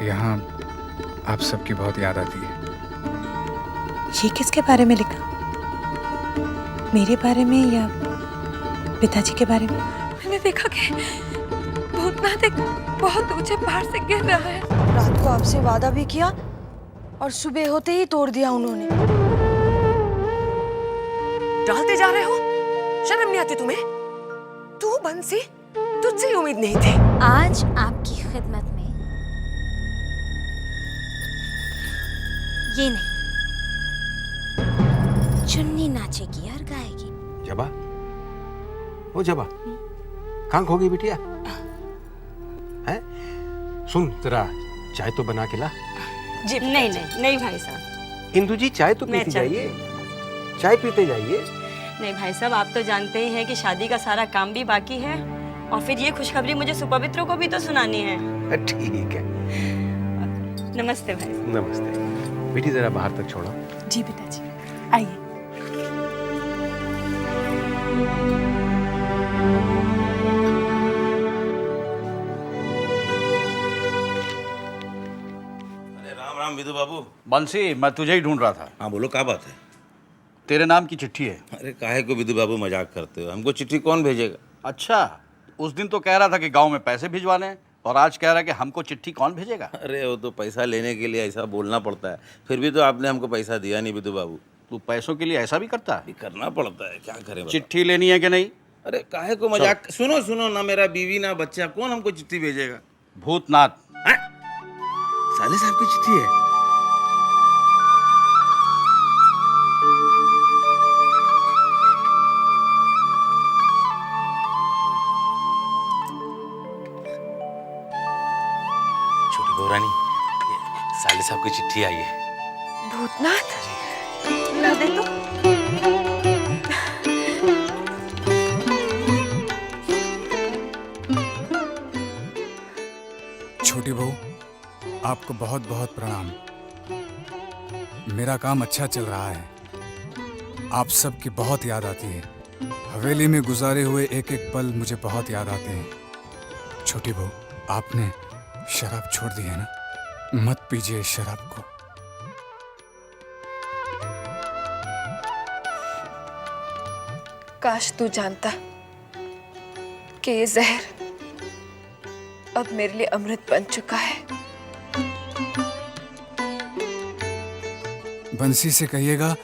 यहाँ आप सबकी बहुत याद आती है। ये किसके बारे में लिखा? मेरे बारे में या पिताजी के बारे में? मैंने देखा कि भूतनाथ एक बहुत ऊंचे पहाड़ से गिर रहा है। रात को आपसे वादा भी किया और सुबह होते ही तोड़ दिया उन्होंने। डालते जा रहे हो, शर्म नहीं आती तुम्हें? तू बंसी, तुझसे उम्मीद नहीं थी। आज आपकी खिदमत में ये नहीं, चुन्नी नाचेगी और गाएगी। जबा, ओ जबा, कहाँ खो गई बिटिया? हैं? सुन जरा चाय तो बना के ला। जी नहीं नहीं नहीं भाई साहब। इंदु जी चाय तो पीते जाइए, चाय पीते जाइए। नहीं भाई साहब, आप तो जानते ही हैं कि शादी का सारा काम भी बाकी है और फिर ये खुशखबरी मुझे सुपवित्रों को भी तो सुनानी है। ठीक है। नमस्ते भाई। नमस्ते। बेटी जरा बाहर तक छोड़ो। जी पिताजी, आइए। राम राम विधु बाबू। बंसी, मैं तुझे ही ढूंढ रहा था। हाँ बोलो, क्या बात है? तेरे नाम की चिट्ठी है। अरे काहे को विधु बाबू मजाक करते हो? हमको चिट्ठी कौन भेजेगा? अच्छा, उस दिन तो कह रहा था कि गांव में पैसे भिजवाने और आज कह रहा है कि हमको चिट्ठी कौन भेजेगा? अरे वो तो पैसा लेने के लिए ऐसा बोलना पड़ता है, फिर भी तो आपने हमको पैसा दिया नहीं विधु बाबू। तू पैसों के लिए ऐसा भी करता है? करना पड़ता है, क्या करें? चिट्ठी लेनी है कि नहीं? अरे काहे को मजाक? सुनो सुनो, ना मेरा बीवी ना बच्चा, कौन हमको चिट्ठी भेजेगा? भूतनाथ। साले साहब की चिट्ठी है? छोटी गौरानी, साले साहब की चिट्ठी आई है। भूतनाथ, ला दे तो। छोटी बहू, आपको बहुत बहुत प्रणाम। मेरा काम अच्छा चल रहा है। आप सबकी बहुत याद आती है। हवेली में गुजारे हुए एक एक पल मुझे बहुत याद आते हैं। छोटी बहू, आपने शराब छोड़ दी है ना? मत पीजिए शराब को। काश तू जानता कि ये जहर अब मेरे लिए अमृत बन चुका है। बंसी से कहिएगा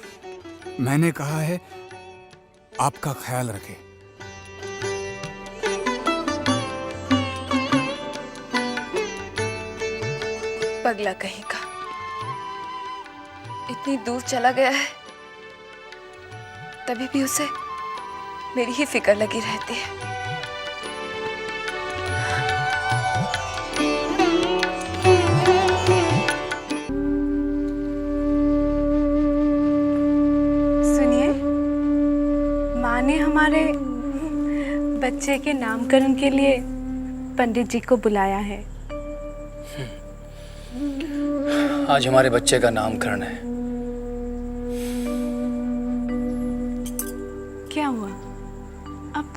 मैंने कहा है आपका ख्याल रखे। पगला कहीं का, इतनी दूर चला गया है, तभी भी उसे मेरी ही फिक्र लगी रहती है। सुनिए, माँ ने हमारे बच्चे के नामकरण के लिए पंडित जी को बुलाया है। आज हमारे बच्चे का नामकरण है। क्या हुआ? आप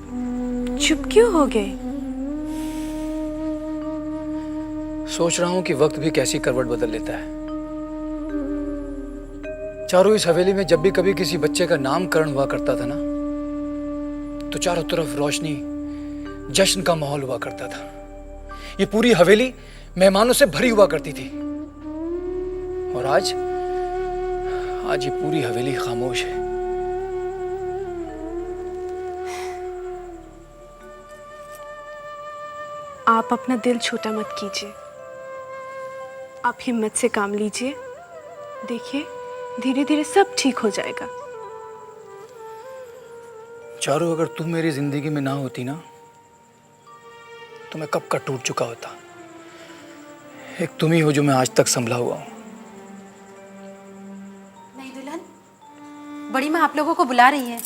चुप क्यों हो गए? सोच रहा हूं कि वक्त भी कैसी करवट बदल लेता है। चारों इस हवेली में जब भी कभी किसी बच्चे का नामकरण हुआ करता था ना, तो चारों तरफ रोशनी, जश्न का माहौल हुआ करता था। ये पूरी हवेली मेहमानों से भरी हुआ करती थी। और आज ये पूरी हवेली खामोश है। आप अपना दिल छोटा मत कीजिए। आप हिम्मत से काम लीजिए। देखिए, धीरे धीरे सब ठीक हो जाएगा। चारों, अगर तुम मेरी जिंदगी में ना होती ना, तो मैं कब का टूट चुका होता। एक तुम ही हो जो मैं आज तक संभला हुआ हूं। नहीं दुल्हन, बड़ी माँ आप लोगों को बुला रही है।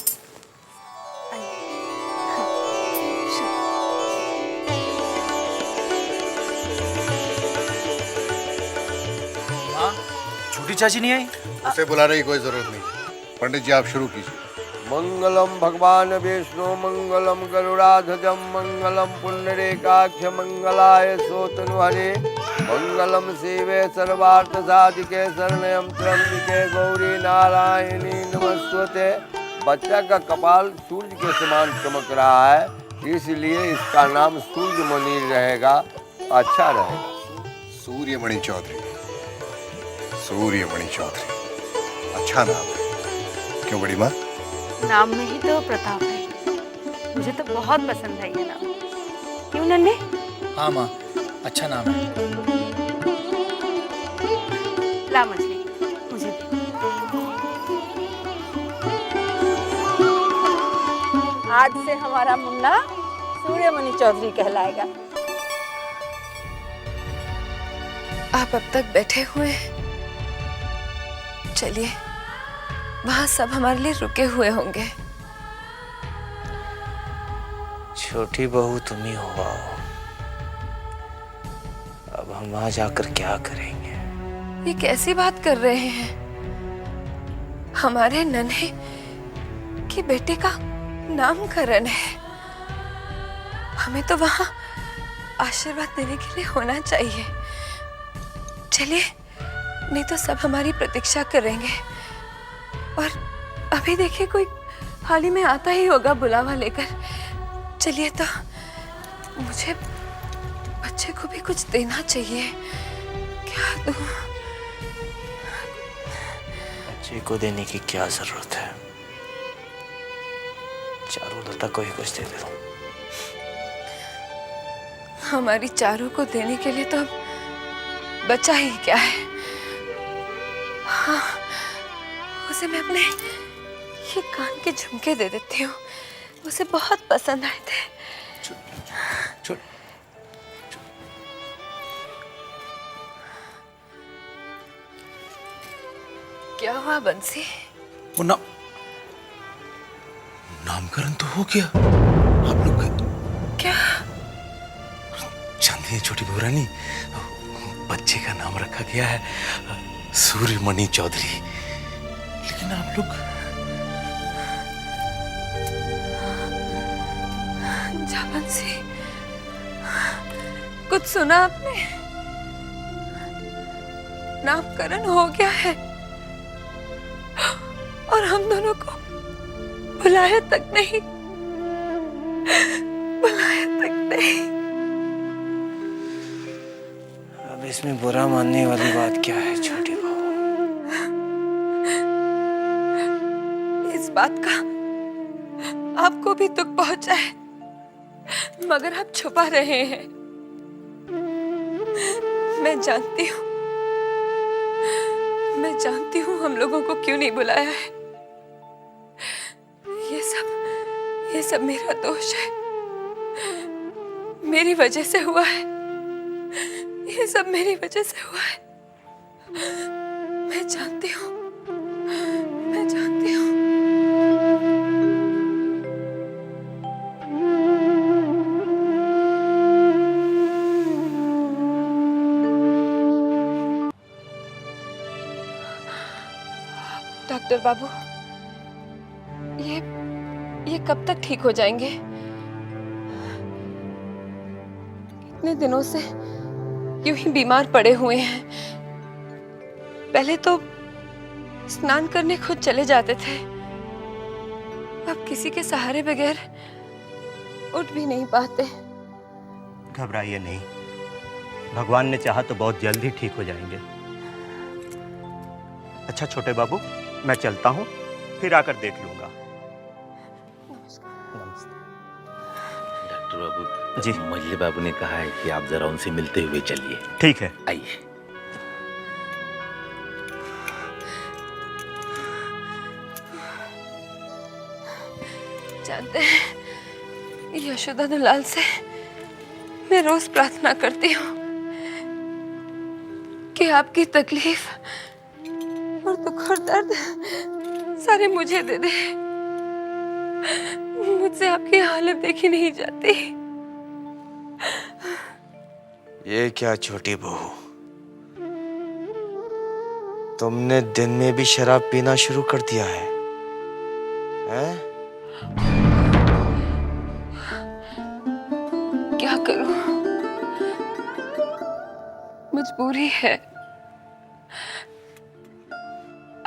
छोटी चाची नहीं आई? उसे बुलाने की कोई जरूरत नहीं। पंडित जी आप शुरू कीजिए। मंगलम भगवान विष्णु मंगलम गरुड़ाध्वजम मंगलम पुंडरीकाक्ष मंगलाय सोतनु हरे मंगलम शिवे सर्वार्थ साधिके शरण्यम त्र्यंबिके गौरी नारायणी नमस्ते। बच्चा का कपाल सूर्य के समान चमक रहा है, इसलिए इसका नाम सूर्यमणि रहेगा, अच्छा रहेगा। सूर्यमणि चौधरी, सूर्यमणि चौधरी, अच्छा नाम है। क्यों बड़ी माँ? नाम में ही तो प्रताप है। मुझे तो बहुत पसंद है ये नाम। क्यों नन्हे? हाँ माँ, अच्छा नाम है। ला मछली, मुझे दे। आज से हमारा मुन्ना सूर्यमणि चौधरी कहलाएगा। आप अब तक बैठे हुए हैं, चलिए वहां सब हमारे लिए रुके हुए होंगे। छोटी बहू तुम ही हो, अब हम वहां जाकर क्या करेंगे? ये कैसी बात कर रहे हैं? हमारे नन्हे के बेटे का नामकरण है, हमें तो वहां आशीर्वाद देने के लिए होना चाहिए। चलिए, नहीं तो सब हमारी प्रतीक्षा करेंगे। और अभी देखिए कोई हाल ही में आता ही होगा बुलावा लेकर। चलिए, तो मुझे बच्चे को भी कुछ देना चाहिए। क्या दूं? बच्चे को देने की क्या जरूरत है? चारुलता को ही कुछ दे दो। हमारी चारों को देने के लिए तो अब बचा ही क्या है। हाँ, उसे मैं अपने ये कान के झुमके दे देती हूँ, उसे बहुत पसंद आए थे। क्या हुआ बंसी? वो नामकरण तो हो गया। आप लोग क्या? जानती है छोटी बहू रानी, बच्चे का नाम रखा गया है सूर्यमणि चौधरी। लेकिन आप लोग जा बंसी, कुछ सुना आपने? नामकरण हो गया है और हम दोनों को बुलाया तक नहीं, बुलाया तक नहीं। अब इसमें बुरा मानने वाली बात क्या है छोटी बहू? इस बात का आपको भी दुख पहुंचा है, मगर आप छुपा रहे हैं। मैं जानती हूँ हम लोगों को क्यों नहीं बुलाया है। ये सब मेरा दोष है, मेरी वजह से हुआ है। ये सब मेरी वजह से हुआ है। मैं जानती हूँ। डॉक्टर बाबू, ये कब तक ठीक हो जाएंगे? इतने दिनों से यूं ही बीमार पड़े हुए हैं। पहले तो स्नान करने खुद चले जाते थे, अब किसी के सहारे बगैर उठ भी नहीं पाते। घबराइए नहीं, भगवान ने चाहा तो बहुत जल्द ही ठीक हो जाएंगे। अच्छा छोटे बाबू, मैं चलता हूँ, फिर आकर देख लूंगा। डॉक्टर बाबू जी, मजली बाबू ने कहा है कि आप जरा उनसे मिलते हुए चलिए। ठीक है, आइए। जानते हैं, यशोदा दुलाल से मैं रोज प्रार्थना करती हूँ कि आपकी तकलीफ और दुख और दर्द सारे मुझे दे दे। मुझसे आपकी हालत देखी नहीं जाती। ये क्या छोटी बहू, तुमने दिन में भी शराब पीना शुरू कर दिया है, हैं? क्या करूं? मजबूरी है।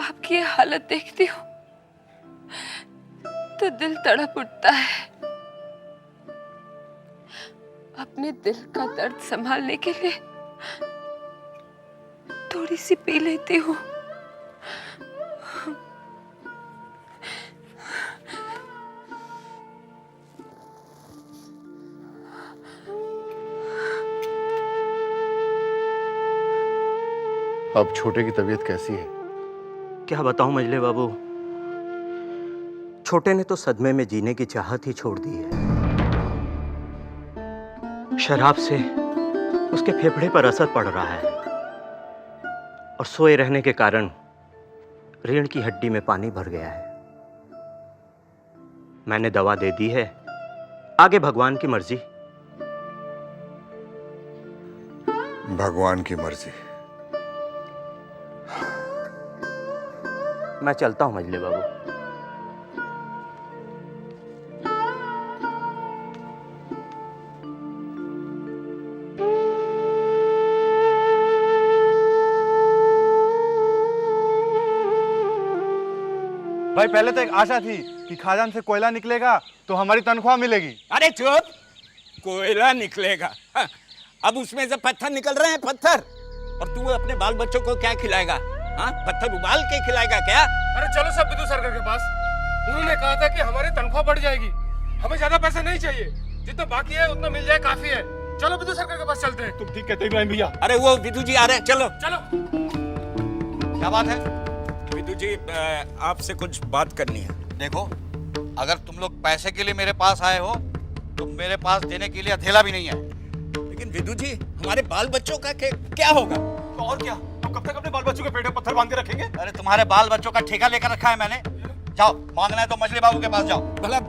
आपकी ये हालत देखती हूँ तो दिल तड़प उठता है। अपने दिल का दर्द संभालने के लिए थोड़ी सी पी लेती हूँ। अब छोटे की तबीयत कैसी है? क्या बताऊं मजले बाबू, छोटे ने तो सदमे में जीने की चाहत ही छोड़ दी है। शराब से उसके फेफड़े पर असर पड़ रहा है और सोए रहने के कारण रीढ़ की हड्डी में पानी भर गया है। मैंने दवा दे दी है, आगे भगवान की मर्जी। भगवान की मर्जी। मैं चलता हूं मजले बाबू। भाई पहले तो एक आशा थी कि खदान से कोयला निकलेगा तो हमारी तनख्वाह मिलेगी। अरे चुप, कोयला निकलेगा? हाँ, अब उसमें से पत्थर निकल रहे हैं, पत्थर। और तू अपने बाल बच्चों को क्या खिलाएगा? हाँ, पत्थर उबाल के खिलाएगा क्या? अरे चलो सब विद्युत सरकार के पास। उन्होंने कहा था कि हमारी तनख्वाह बढ़ जाएगी, हमें ज्यादा पैसा नहीं चाहिए, जितना बाकी है उतना मिल जाए काफी है। चलो विद्युत सरकार के पास चलते हैं। तुम ठीक कहते हो इब्राहिम भैया। अरे वो विदु जी आ रहे हैं, चलो चलो। क्या बात है? विदु जी आपसे कुछ बात करनी है। देखो, अगर तुम लोग पैसे के लिए मेरे पास आए हो तो मेरे पास देने के लिए अधेला भी नहीं है। लेकिन विदु जी, हमारे बाल बच्चों का क्या होगा? तो और क्या, तो कब तक अपने बाल बच्चों के पेट में पत्थर बांध के रखेंगे? अरे तुम्हारे बाल बच्चों का ठेका लेकर रखा है मैंने। जाओ, मांगना है तो मछली बाबू के पास जाओ। भला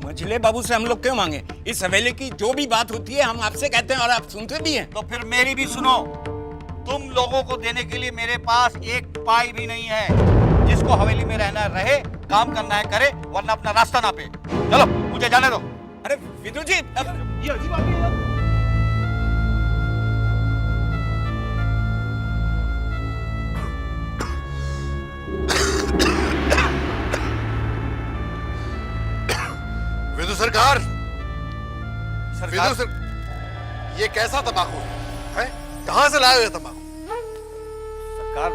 मझले बाबू से हम लोग क्यों मांगे? इस हवेली की जो भी बात होती है हम आपसे कहते हैं और आप सुनते भी हैं। तो फिर मेरी भी सुनो। तुम लोगों को देने के लिए मेरे पास एक पाई भी नहीं है। जिसको हवेली में रहना रहे, काम करना है करे, वरना अपना रास्ता ना पे। चलो मुझे जाने दो। अरे विदु जी, ये अजीब बात है। विदु सरकार, सरकार, ये कैसा तंबाकू है? कहां से लाए हो तंबाकू? सरकार,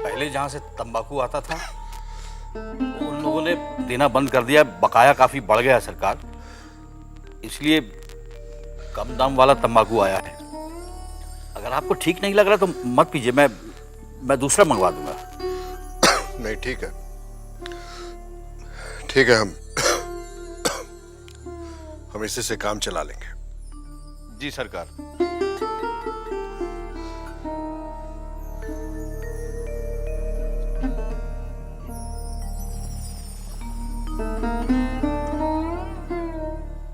पहले जहां से तंबाकू आता था उन लोगों ने देना बंद कर दिया, बकाया काफी बढ़ गया है सरकार, इसलिए कम दाम वाला तंबाकू आया है। अगर आपको ठीक नहीं लग रहा तो मत पीजिए, मैं दूसरा मंगवा दूंगा। नहीं ठीक है, ठीक है, हम इसी से काम चला लेंगे। जी सरकार।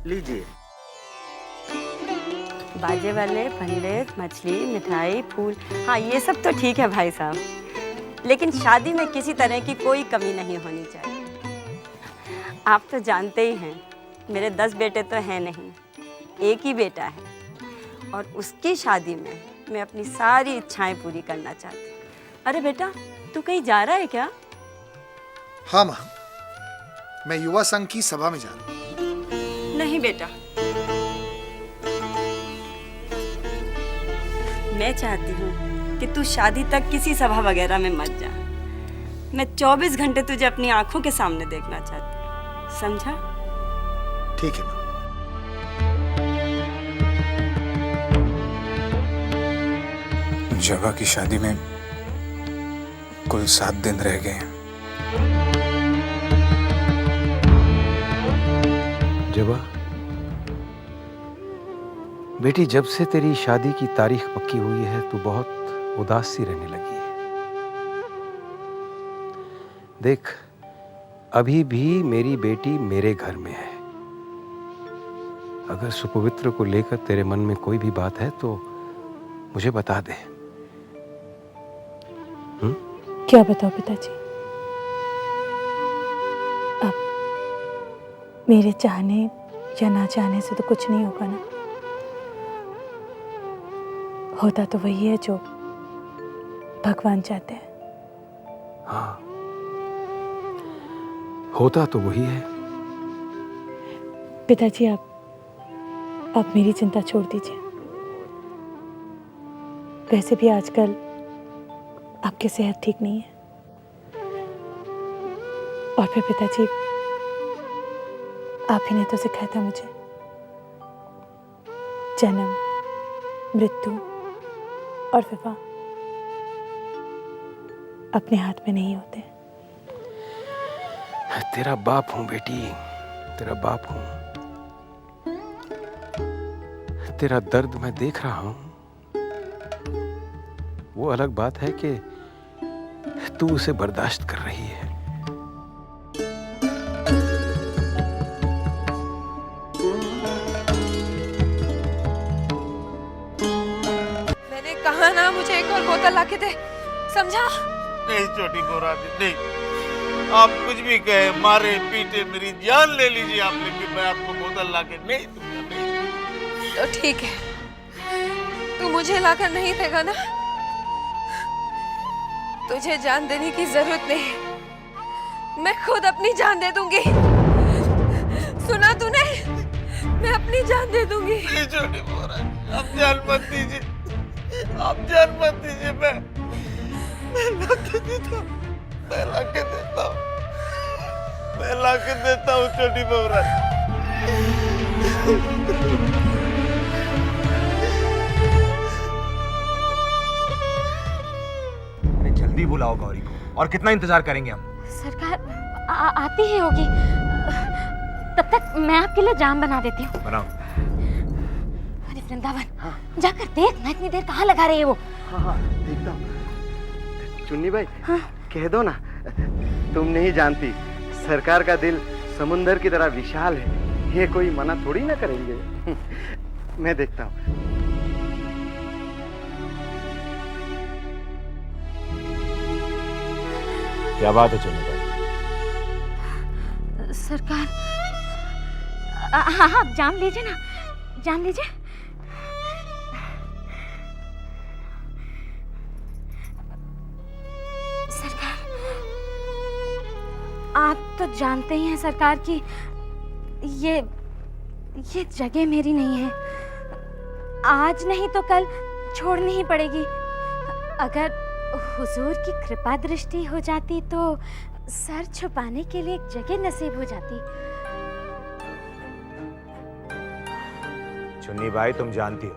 लीजिए। बाजे वाले, पंडित, मछली, मिठाई, फूल, हाँ ये सब तो ठीक है भाई साहब, लेकिन शादी में किसी तरह की कोई कमी नहीं होनी चाहिए। आप तो जानते ही हैं मेरे 10 बेटे तो हैं नहीं, एक ही बेटा है और उसकी शादी में मैं अपनी सारी इच्छाएं पूरी करना चाहती हूँ। अरे बेटा, तू कहीं जा रहा है क्या? हाँ माँ, मैं युवा संघ की सभा में जा रहा हूँ। नहीं बेटा, मैं चाहती हूँ कि तू शादी तक किसी सभा वगैरह में मत जा। मैं 24 घंटे तुझे अपनी आंखों के सामने देखना चाहती हूँ, समझा? ठीक है माँ। जवा की शादी में कुल 7 दिन रह गए हैं। जवा बेटी, जब से तेरी शादी की तारीख पक्की हुई है तू बहुत उदास सी रहने लगी है। देख, अभी भी मेरी बेटी मेरे घर में है। अगर सुपवित्र को लेकर तेरे मन में कोई भी बात है तो मुझे बता दे। क्या बताओ पिताजी? अब मेरे चाहने या ना चाहने से तो कुछ नहीं होगा ना। होता तो वही है जो भगवान चाहते हैं। हाँ, होता तो वही है। पिताजी, आप मेरी चिंता छोड़ दीजिए। वैसे भी आजकल आपकी सेहत ठीक नहीं है। और फिर पिताजी, आप ही ने तो सिखाया था मुझे, जन्म, मृत्यु और विवाह अपने हाथ में नहीं होते। तेरा बाप हूं बेटी, तेरा बाप हूं। तेरा दर्द मैं देख रहा हूं। वो अलग बात है कि तू उसे बर्दाश्त कर रही है। मैंने कहा ना मुझे एक और बोतल लाके दे, समझा? नहीं छोटी मोरानी, नहीं। आप कुछ भी कहे, मारे पीटे, मेरी जान ले लीजिए आप, लेकिन मैं आपको बोतल लाके नहीं दूंगा, नहीं। तो ठीक है, तू मुझे लाकर नहीं देगा ना? तुझे जान देने की जरूरत नहीं, मैं खुद अपनी जान दे दूंगी। सुना तूने? मैं अपनी जान दे दूंगी। नहीं छोटी मोरानी, आप जान मत दीजिए, आप जान मत दीजिए। मैं लाके देता हूँ, मैं लाके देता हूँ, मैं लाके देता हूँ छोटी मोरानी। जल्दी बुलाओ गौरी को, और कितना इंतजार करेंगे हम? सरकार आती ही होगी, तब तक मैं आपके लिए जाम बना देती हूँ। बनाओ। अरे वृंदावन, जाकर देख ना, इतनी देर कहाँ लगा रहे हैं वो? हाँ, देखता हूँ। चुन्नी भाई, कह दो ना, तुम नहीं जानती, सरकार का दिल समुंदर की तरह विशाल है, ये कोई मना थोड़ी ना करेंगे। मैं देखता हूँ। क्या बात है चुन्नी भाई? सरकार, हाँ हाँ, जाम लीजिए ना, जाम लीजिए। सरकार, आप तो जानते ही हैं सरकार कि ये जगह मेरी नहीं है। आज नहीं तो कल छोड़नी ही पड़ेगी। अगर हुजूर की कृपा दृष्टि हो जाती तो सर छुपाने के लिए एक जगह नसीब हो जाती। चुन्नी भाई, तुम जानती हो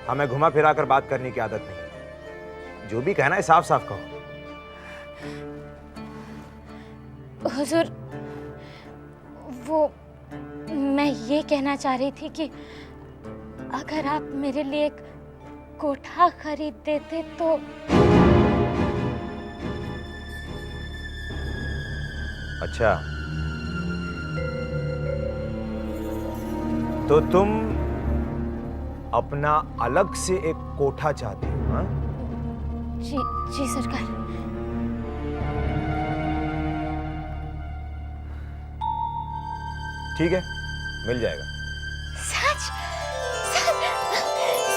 हमें घुमा फिरा कर बात करने की आदत नहीं। जो भी कहना है साफ साफ कहो। हुजूर, वो मैं ये कहना चाह रही थी कि अगर आप मेरे लिए एक कोठा खरीद देते तो। अच्छा, तो तुम अपना अलग से एक कोठा चाहती हो? हाँ? जी सरकार। ठीक है, मिल जाएगा। सच?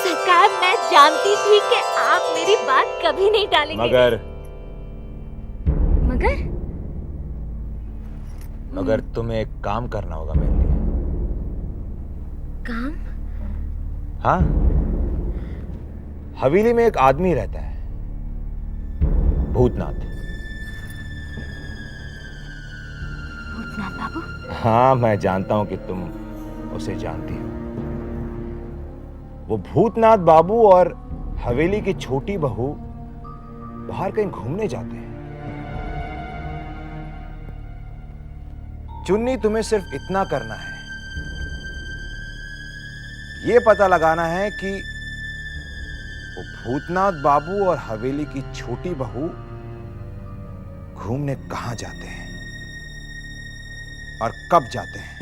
सरकार, मैं जानती थी कि आप मेरी बात कभी नहीं टालेंगे। मगर तुम्हें एक काम करना होगा मेरे लिए। काम? हाँ, हवेली में एक आदमी रहता है, भूतनाथ। भूतनाथ बाबू? हाँ, मैं जानता हूं कि तुम उसे जानती हो। वो भूतनाथ बाबू और हवेली की छोटी बहू बाहर कहीं घूमने जाते हैं। चुन्नी, तुम्हें सिर्फ इतना करना है, ये पता लगाना है कि वो भूतनाथ बाबू और हवेली की छोटी बहू घूमने कहां जाते हैं और कब जाते हैं।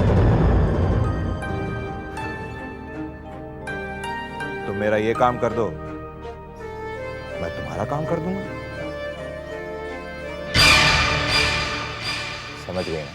तो मेरा ये काम कर दो, मैं तुम्हारा काम कर दूंगा। समझ गए ना?